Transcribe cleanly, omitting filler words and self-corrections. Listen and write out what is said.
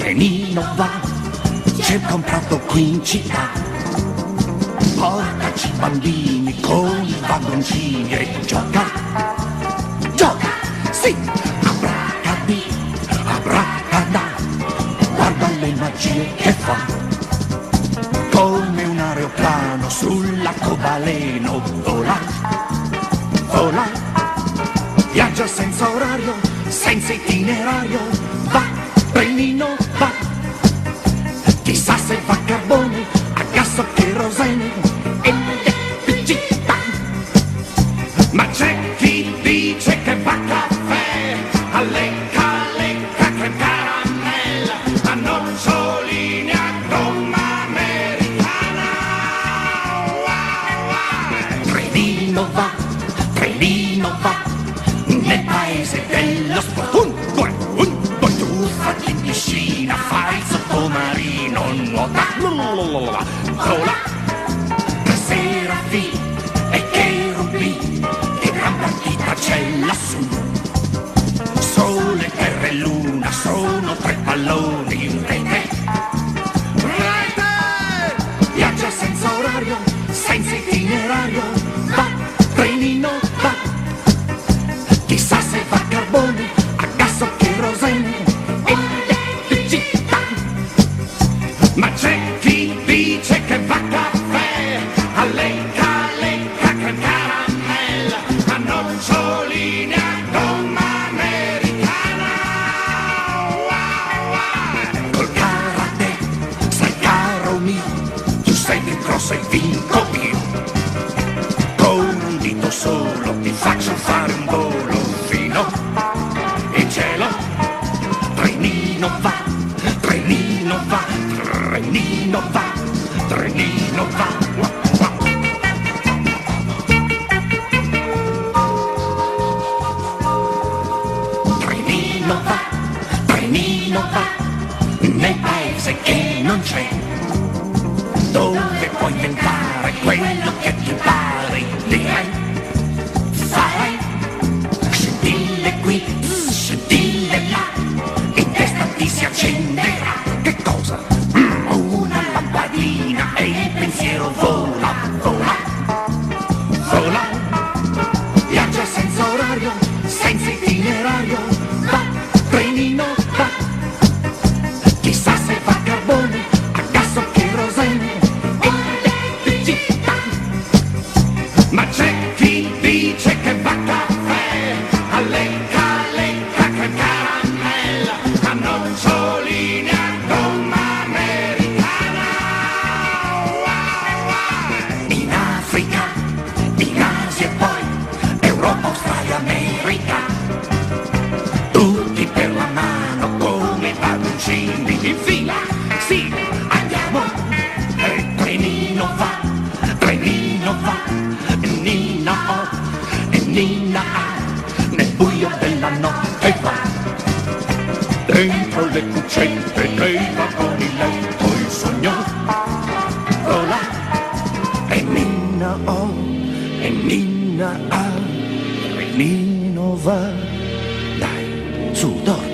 trenino va, cerca un prato qui in città. Portaci bambini con i vagoncini e gioca, gioca, sì, abracadì, abracadà, guarda le magie che fa. Come un aeroplano sull'arcobaleno vola, vola, viaggia senza orario, senza itinerario, va, trenino va, chissà se va a carbone, a gas o kerosene, elettricità. Ma c'è chi dice che va a caffè, a lecca, lecca, creme caramella, a nocciolini, a gomma americana. Trenino va, nel paese dello sport. Un, due, tuffati in piscina, fai il sottomarino, nuota, vola, tra serafi e cherubi, che gran partita c'è lassù. Sole, terra e luna sono tre palloni in rete, rete, viaggia senza orario, senza itinerario, va, trenino va, chissà se va a carbone, a gas o kerosene, elettricità. Ma c'è chi dice che va a caffè, a lecca, lecca, creme caramella, a nocciolini, a gomma americana. Col karate, sai caro mio, tu sei più grosso e vinco io. Con un dito solo ti faccio fare un volo fino in cielo. Trenino va, trenino va, trenino va, trenino va. Trenino va, trenino va, nel paese che non c'è, dove puoi inventare quello che ti pare, direi, farei, scintille qui, scintille là, in testa ti si accenderà. Che cosa? Una lampadina e il pensiero vola, vola, vola, viaggia senza orario, senza itinerario, va, trenino va, chissà se va a carbone, a gas o kerosene, elettricità. Ma c'è chi dice che va a caffè, a lecca, lecca, creme caramella, a nocciolini, a gomma americana. In Africa, in Asia e poi Europa, Australia, America, tutti per la mano come vagoncini in fila, sì, andiamo, e trenino va, Nina oh, e Nina ah, nel buio della notte va, dentro le cuccette dei vagoni letto il sogno vola, e Nina oh, e Nina ah, trenino va, dai, su dormi.